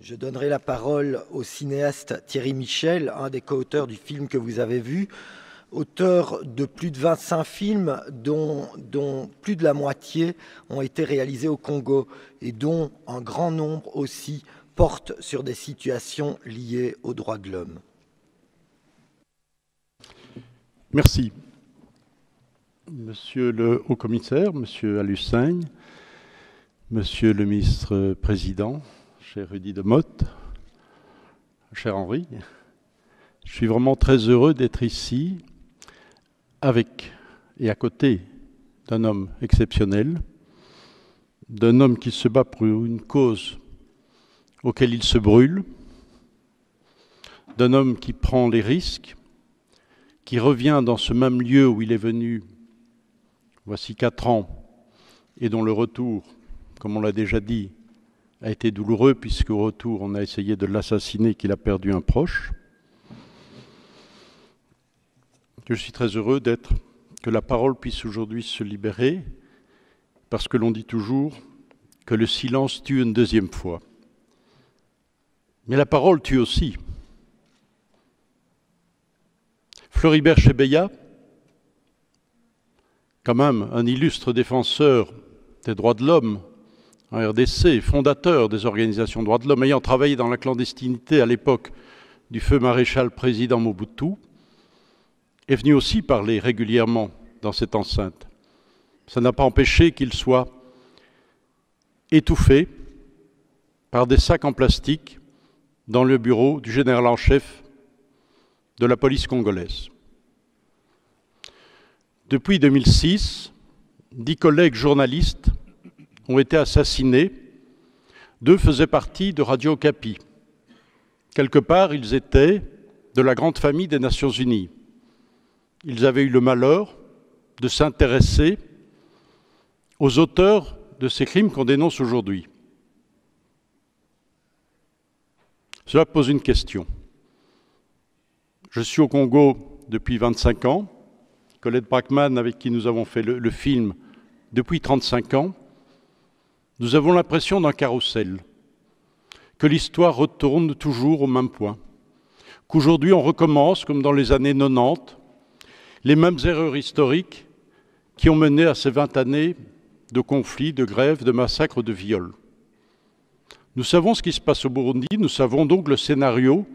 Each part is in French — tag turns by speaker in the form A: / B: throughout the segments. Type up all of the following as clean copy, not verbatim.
A: Je donnerai la parole au cinéaste Thierry Michel, un des co-auteurs du film que vous avez vu, auteur de plus de 25 films dont plus de la moitié ont été réalisés au Congo et dont un grand nombre aussi portent sur des situations liées aux droits de l'homme.
B: Merci. Monsieur le Haut-Commissaire, Monsieur Alusseigne, Monsieur le Ministre-Président, cher Rudy Demotte, cher Henri, je suis vraiment très heureux d'être ici avec et à côté d'un homme exceptionnel, d'un homme qui se bat pour une cause auquel il se brûle, d'un homme qui prend les risques, qui revient dans ce même lieu où il est venu voici 4 ans et dont le retour, comme on l'a déjà dit, a été douloureux puisqu'au retour on a essayé de l'assassiner, qu'il a perdu un proche. Je suis très heureux que la parole puisse aujourd'hui se libérer parce que l'on dit toujours que le silence tue une deuxième fois. Mais la parole tue aussi. Floribert Chebeya, quand même un illustre défenseur des droits de l'homme en RDC, fondateur des organisations droits de l'homme, ayant travaillé dans la clandestinité à l'époque du feu maréchal président Mobutu, est venu aussi parler régulièrement dans cette enceinte. Ça n'a pas empêché qu'il soit étouffé par des sacs en plastique dans le bureau du général en chef de la police congolaise. Depuis 2006, 10 collègues journalistes ont été assassinés. 2 faisaient partie de Radio Okapi. Quelque part, ils étaient de la grande famille des Nations Unies. Ils avaient eu le malheur de s'intéresser aux auteurs de ces crimes qu'on dénonce aujourd'hui. Cela pose une question. Je suis au Congo depuis 25 ans. Colette Brackman, avec qui nous avons fait le film depuis 35 ans, nous avons l'impression d'un carrousel, que l'histoire retourne toujours au même point, qu'aujourd'hui on recommence, comme dans les années 90, les mêmes erreurs historiques qui ont mené à ces 20 années de conflits, de grèves, de massacres, de viols. Nous savons ce qui se passe au Burundi, nous savons donc le scénario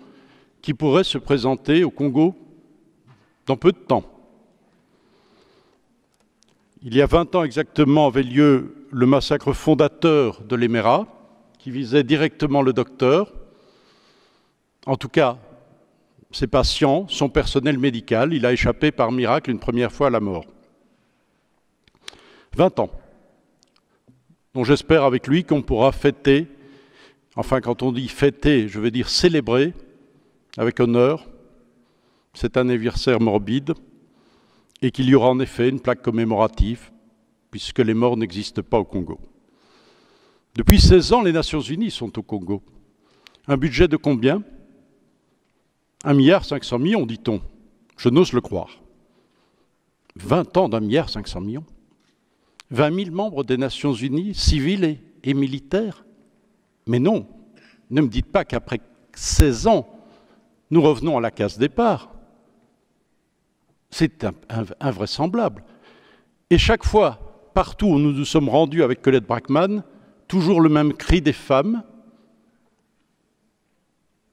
B: qui pourrait se présenter au Congo dans peu de temps. Il y a 20 ans exactement avait lieu le massacre fondateur de l'Emera, qui visait directement le docteur, en tout cas ses patients, son personnel médical. Il a échappé par miracle une première fois à la mort. 20 ans, dont j'espère avec lui qu'on pourra fêter, enfin quand on dit fêter, je veux dire célébrer avec honneur cet anniversaire morbide, et qu'il y aura en effet une plaque commémorative, puisque les morts n'existent pas au Congo. Depuis 16 ans, les Nations Unies sont au Congo. Un budget de combien? 1,5 milliard, dit-on. Je n'ose le croire. 20 ans d'1,5 milliard. 20 000 membres des Nations Unies, civils et militaires. Mais non, ne me dites pas qu'après 16 ans, nous revenons à la case départ. C'est invraisemblable. Et chaque fois, partout où nous nous sommes rendus avec Colette Brackman, toujours le même cri des femmes.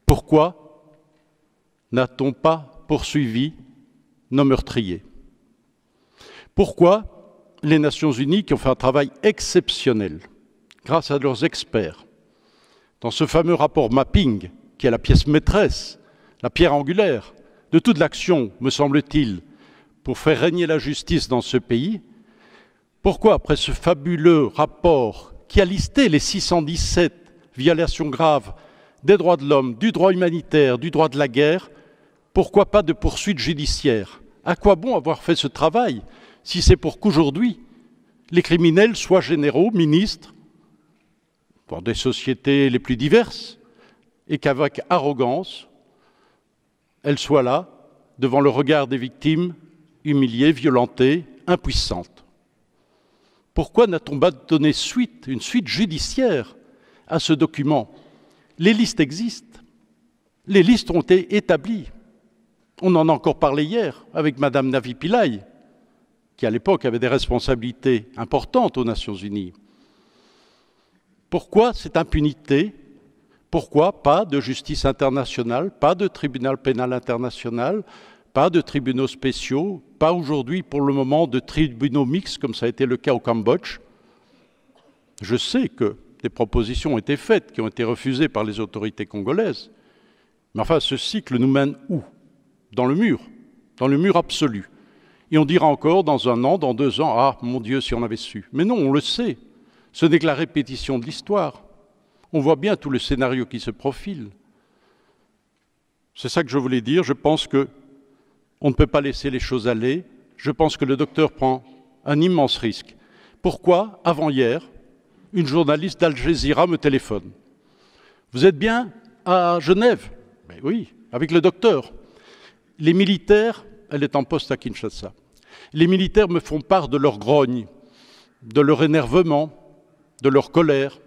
B: Pourquoi n'a-t-on pas poursuivi nos meurtriers? Pourquoi les Nations Unies, qui ont fait un travail exceptionnel, grâce à leurs experts, dans ce fameux rapport mapping, qui est la pièce maîtresse, la pierre angulaire de toute l'action, me semble-t-il, pour faire régner la justice dans ce pays, pourquoi, après ce fabuleux rapport qui a listé les 617 violations graves des droits de l'homme, du droit humanitaire, du droit de la guerre, pourquoi pas de poursuite judiciaire? À quoi bon avoir fait ce travail si c'est pour qu'aujourd'hui, les criminels soient généraux, ministres, pour des sociétés les plus diverses, et qu'avec arrogance, elles soient là, devant le regard des victimes, humiliées, violentées, impuissantes? Pourquoi n'a-t-on pas donné une suite judiciaire à ce document? Les listes existent. Les listes ont été établies. On en a encore parlé hier avec Madame Navi Pillay, qui à l'époque avait des responsabilités importantes aux Nations Unies. Pourquoi cette impunité? Pourquoi pas de justice internationale, pas de tribunal pénal international, pas de tribunaux spéciaux, pas aujourd'hui pour le moment de tribunaux mixtes comme ça a été le cas au Cambodge? Je sais que des propositions ont été faites, qui ont été refusées par les autorités congolaises. Mais enfin, ce cycle nous mène où? Dans le mur absolu. Et on dira encore dans 1 an, dans 2 ans, ah mon Dieu, si on avait su. Mais non, on le sait. Ce n'est que la répétition de l'histoire. On voit bien tout le scénario qui se profile. C'est ça que je voulais dire. Je pense qu'on ne peut pas laisser les choses aller. Je pense que le docteur prend un immense risque. Pourquoi, avant-hier, une journaliste d'Al Jazeera me téléphone? Vous êtes bien à Genève? Mais oui, avec le docteur. Les militaires, elle est en poste à Kinshasa, les militaires me font part de leur grogne, de leur énervement, de leur colère.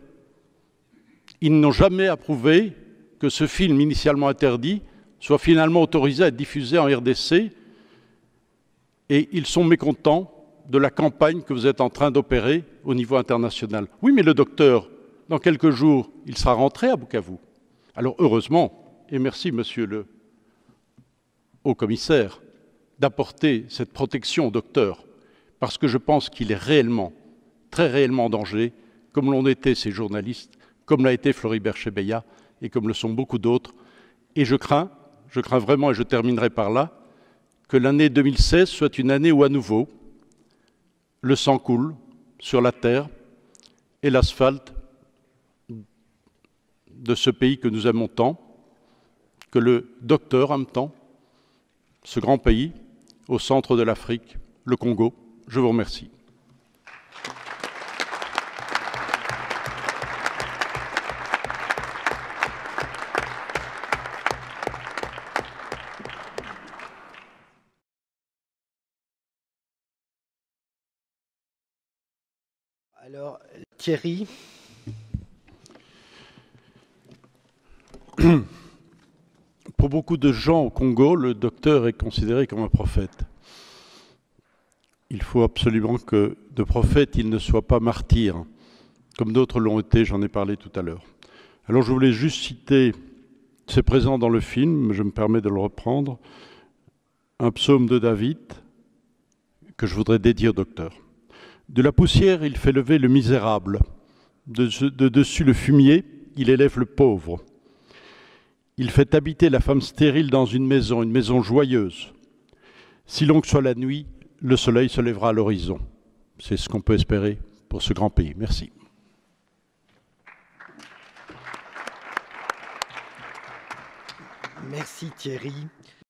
B: Ils n'ont jamais approuvé que ce film initialement interdit soit finalement autorisé à être diffusé en RDC, et ils sont mécontents de la campagne que vous êtes en train d'opérer au niveau international. Oui, mais le docteur, dans quelques jours, il sera rentré à Bukavu. Alors heureusement, et merci monsieur le haut-commissaire, d'apporter cette protection au docteur, parce que je pense qu'il est réellement, très réellement en danger, comme l'ont été ces journalistes, comme l'a été Floribert Chebeya, et comme le sont beaucoup d'autres. Et je crains vraiment, et je terminerai par là, que l'année 2016 soit une année où à nouveau, le sang coule sur la terre et l'asphalte de ce pays que nous aimons tant, que le docteur aime tant, ce grand pays au centre de l'Afrique, le Congo. Je vous remercie.
A: Alors, Thierry.
B: Pour beaucoup de gens au Congo, le docteur est considéré comme un prophète. Il faut absolument que de prophète, il ne soit pas martyr, comme d'autres l'ont été, j'en ai parlé tout à l'heure. Alors je voulais juste citer, c'est présent dans le film, je me permets de le reprendre, un psaume de David que je voudrais dédier au docteur. De la poussière, il fait lever le misérable. De dessus le fumier, il élève le pauvre. Il fait habiter la femme stérile dans une maison joyeuse. Si longue soit la nuit, le soleil se lèvera à l'horizon. C'est ce qu'on peut espérer pour ce grand pays. Merci.
A: Merci Thierry.